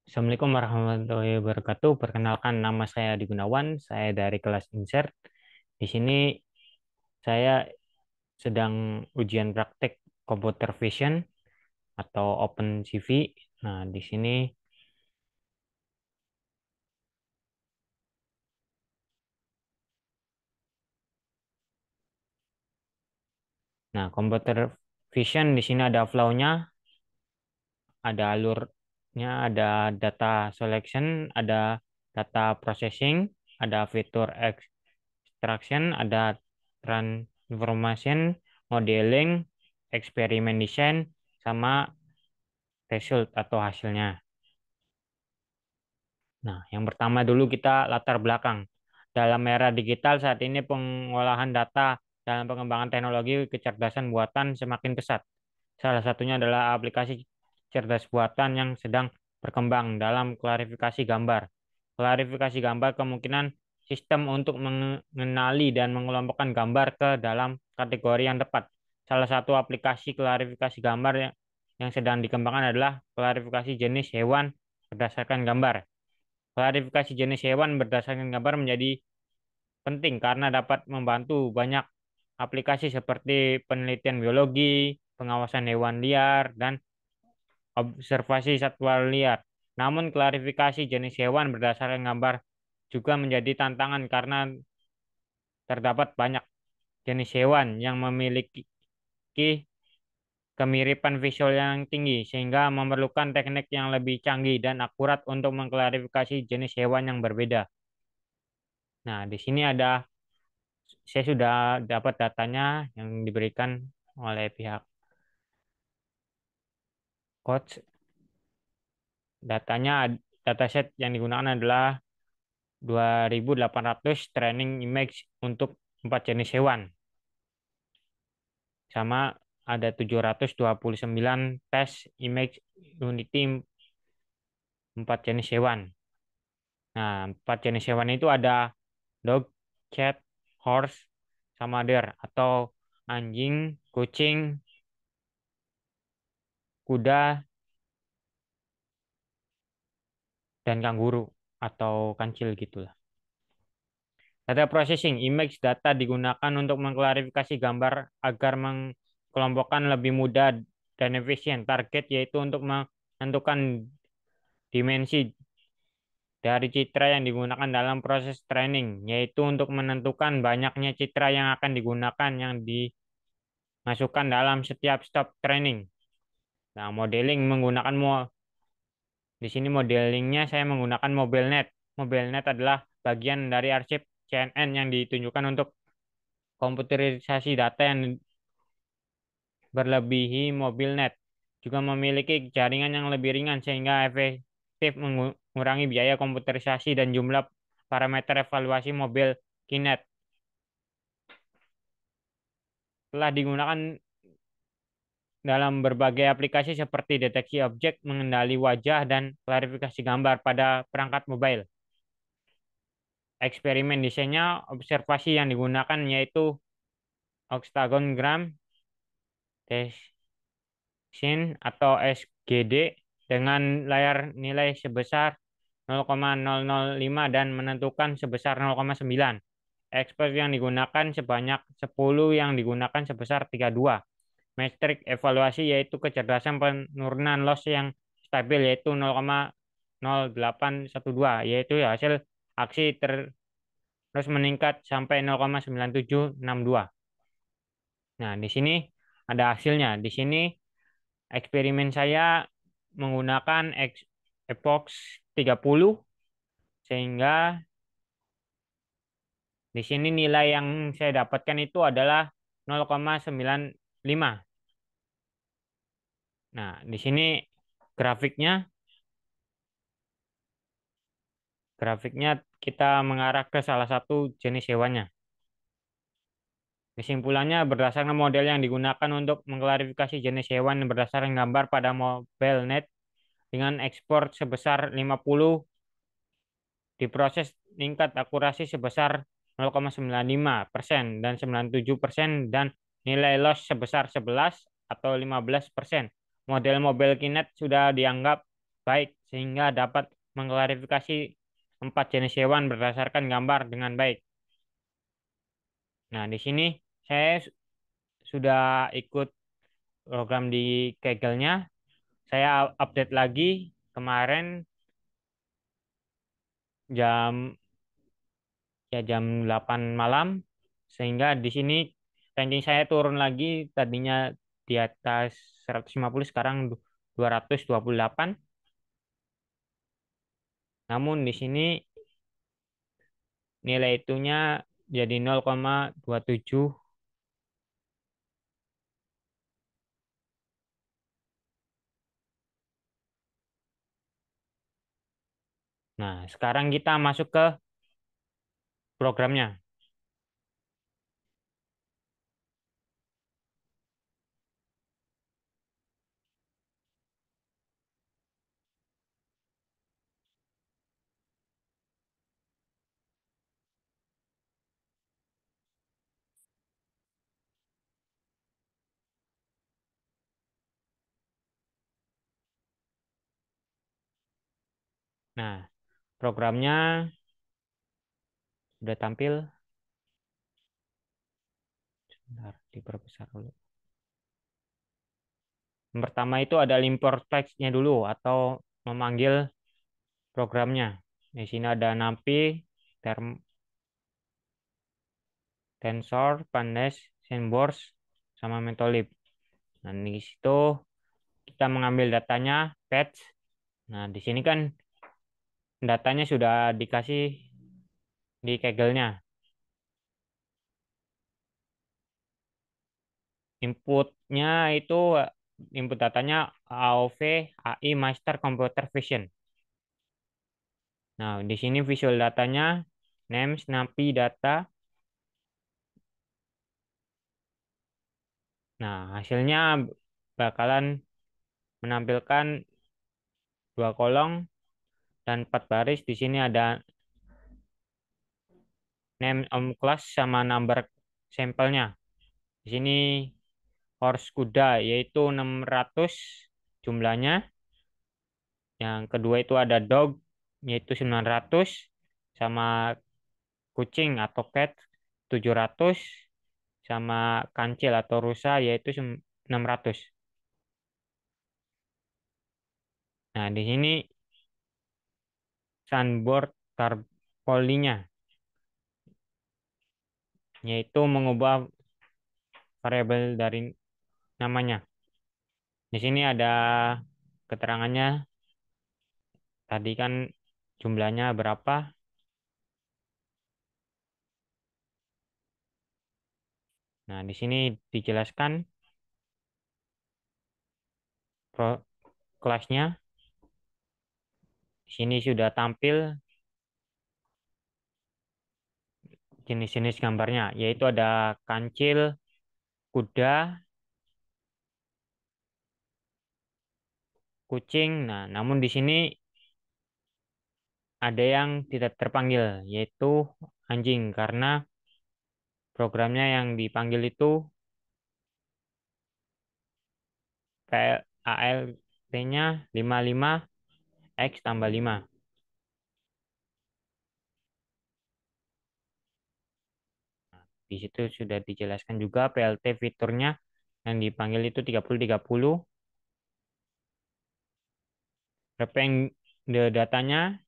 Assalamualaikum warahmatullahi wabarakatuh. Perkenalkan, nama saya Adi Gunawan. Saya dari kelas Insert. Di sini saya sedang ujian praktek Computer Vision atau OpenCV. Nah, di sini, Computer Vision di sini ada flow-nya, ada alurnya, ada data selection, ada data processing, ada fitur extraction, ada transformation, modeling, eksperimen desain, sama result atau hasilnya. Nah, yang pertama dulu kita latar belakang. Dalam era digital saat ini pengolahan data dalam pengembangan teknologi kecerdasan buatan semakin pesat. Salah satunya adalah aplikasi cerdas buatan yang sedang berkembang dalam klarifikasi gambar. Klarifikasi gambar kemungkinan sistem untuk mengenali dan mengelompokkan gambar ke dalam kategori yang tepat. Salah satu aplikasi klarifikasi gambar yang sedang dikembangkan adalah klarifikasi jenis hewan berdasarkan gambar. Klarifikasi jenis hewan berdasarkan gambar menjadi penting karena dapat membantu banyak aplikasi seperti penelitian biologi, pengawasan hewan liar, dan observasi satwa liar. Namun klarifikasi jenis hewan berdasarkan gambar juga menjadi tantangan karena terdapat banyak jenis hewan yang memiliki kemiripan visual yang tinggi sehingga memerlukan teknik yang lebih canggih dan akurat untuk mengklarifikasi jenis hewan yang berbeda. Nah, di sini saya sudah dapat datanya yang diberikan oleh pihak coach. Datanya, dataset yang digunakan adalah 2.800 training image untuk 4 jenis hewan. Sama ada 729 tes image Unity 4 jenis hewan. Nah, 4 jenis hewan itu ada dog, cat, horse, sama deer atau anjing, kucing, kuda, dan kanguru atau kancil gitulah. Data processing, image data digunakan untuk mengklarifikasi gambar agar mengelompokkan lebih mudah dan efisien. Target yaitu untuk menentukan dimensi dari citra yang digunakan dalam proses training, yaitu untuk menentukan banyaknya citra yang akan digunakan yang dimasukkan dalam setiap step training. Nah, modeling menggunakan di sini modelingnya saya menggunakan MobileNet. MobileNet adalah bagian dari arsip CNN yang ditunjukkan untuk komputerisasi data yang berlebihi MobileNet. Juga memiliki jaringan yang lebih ringan sehingga efektif mengurangi biaya komputerisasi dan jumlah parameter evaluasi mobil Kinet. Telah digunakan dalam berbagai aplikasi seperti deteksi objek, mengenali wajah, dan klarifikasi gambar pada perangkat mobile. Eksperimen desainnya, observasi yang digunakan yaitu octagon design atau SGD dengan layar nilai sebesar 0,005 dan menentukan sebesar 0,9. Expert yang digunakan sebanyak 10 yang digunakan sebesar 32. Metrik evaluasi yaitu kecerdasan penurunan loss yang stabil yaitu 0,0812 yaitu hasil aksi terus meningkat sampai 0,9762. Nah, di sini ada hasilnya. Di sini eksperimen saya menggunakan Epox 30 sehingga di sini nilai yang saya dapatkan itu adalah 0,95. Nah, di sini grafiknya grafiknya kita mengarah ke salah satu jenis hewannya. Kesimpulannya, berdasarkan model yang digunakan untuk mengklarifikasi jenis hewan berdasarkan gambar pada MobileNet dengan ekspor sebesar 50, diproses tingkat akurasi sebesar 0,95% dan 97% dan nilai loss sebesar 11 atau 15%. Model Mobile Kinet sudah dianggap baik sehingga dapat mengklarifikasi 4 jenis hewan berdasarkan gambar dengan baik. Nah, di sini saya sudah ikut program di Kaggle-nya. Saya update lagi kemarin jam jam 8 malam, sehingga di sini ranking saya turun lagi, tadinya di atas 150, sekarang 228. Namun di sini nilai itunya jadi 0,27. Nah, sekarang kita masuk ke programnya. Nah, programnya sudah tampil. Bentar, diperbesar dulu. Yang pertama itu ada import text-nya dulu atau memanggil programnya. Di sini ada NumPy, Tensor, Pandas, Sandbox, sama Matplotlib. Nah, di situ kita mengambil datanya, patch. Nah, di sini kan datanya sudah dikasih di Kaggle-nya. Inputnya itu input datanya AOV, AI Master Computer Vision. Nah, di sini visual datanya names, NumPy, data. Nah, hasilnya bakalan menampilkan 2 kolom dan 4 baris. Di sini ada name class sama number sampelnya. Di sini horse kuda yaitu 600 jumlahnya. Yang kedua itu ada dog yaitu 900, sama kucing atau cat 700, sama kancil atau rusa yaitu 600. Nah, di sini sunboard tarpolinya yaitu mengubah variabel dari namanya. Di sini ada keterangannya tadi kan jumlahnya berapa. Nah, di sini dijelaskan kelasnya. Di sini sudah tampil jenis-jenis gambarnya, yaitu ada kancil, kuda, kucing. Nah, namun di sini ada yang tidak terpanggil, yaitu anjing, karena programnya yang dipanggil itu ALT-nya 55 X tambah 5. Di situ sudah dijelaskan juga PLT fiturnya yang dipanggil itu 30-30. Wrapping the datanya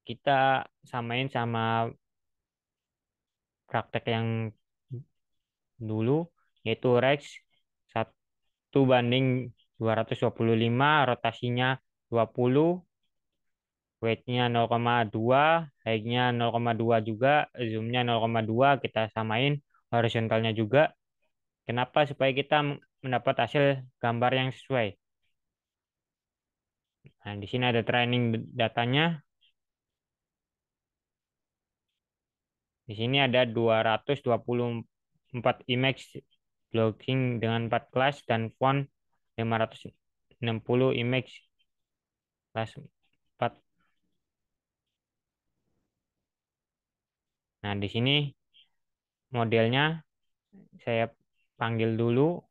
kita samain sama praktek yang dulu, yaitu Rex 1:225, rotasinya 20, weight-nya 0,2, height-nya 0,2 juga, zoom-nya 0,2, kita samain horizontalnya juga. Kenapa? Supaya kita mendapat hasil gambar yang sesuai. Nah, di sini ada training datanya. Di sini ada 224 image blogging dengan 4 kelas dan font 560 image kelas 4. Nah, di sini modelnya saya panggil dulu.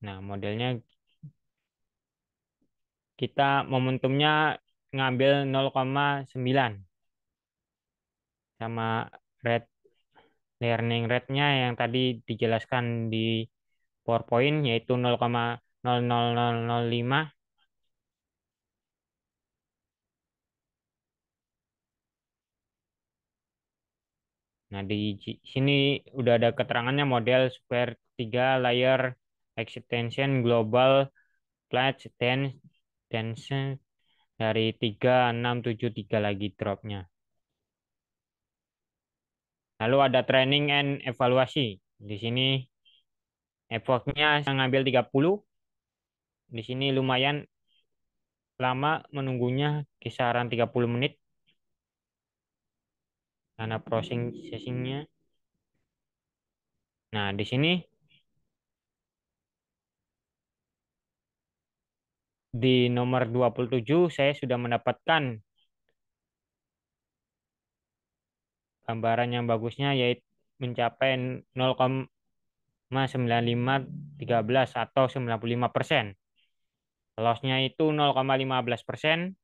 Nah, modelnya kita momentumnya ngambil 0,9 sama rate learning rate-nya yang tadi dijelaskan di PowerPoint yaitu 0,00005. Nah, di sini udah ada keterangannya model Super 3 layer extension global clutch tension dari 3673 lagi dropnya. Lalu ada training and evaluasi. Di sini effortnya saya ngambil 30. Di sini lumayan lama menunggunya, kisaran 30 menit karena processingnya. Nah, di sini di nomor 27 saya sudah mendapatkan gambaran yang bagusnya yaitu mencapai 0,9513 atau 95%. Lossnya itu 0,15%.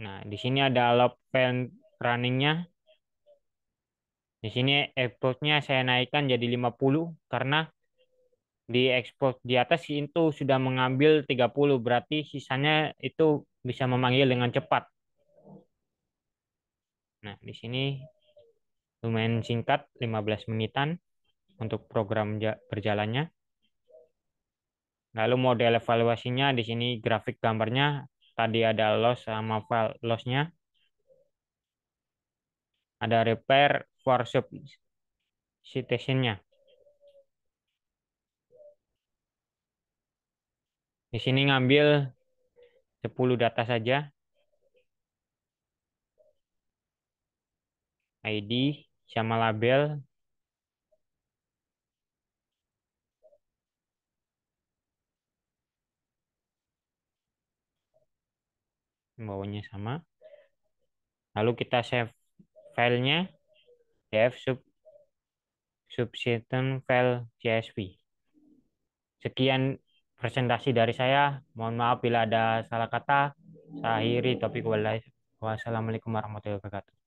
Nah, di sini ada log file runningnya. Di sini exportnya saya naikkan jadi 50 karena di export di atas itu sudah mengambil 30, berarti sisanya itu bisa memanggil dengan cepat. Nah, di sini lumayan singkat, 15 menitan untuk program berjalannya. Lalu model evaluasinya di sini grafik gambarnya tadi ada loss sama file lossnya, ada repair for substitutionnya. Di sini ngambil 10 data saja, ID sama label, bawahnya sama. Lalu kita save filenya, df subsystem file csv. Sekian presentasi dari saya. Mohon maaf bila ada salah kata. Saya akhiri topik. Wassalamualaikum warahmatullahi wabarakatuh.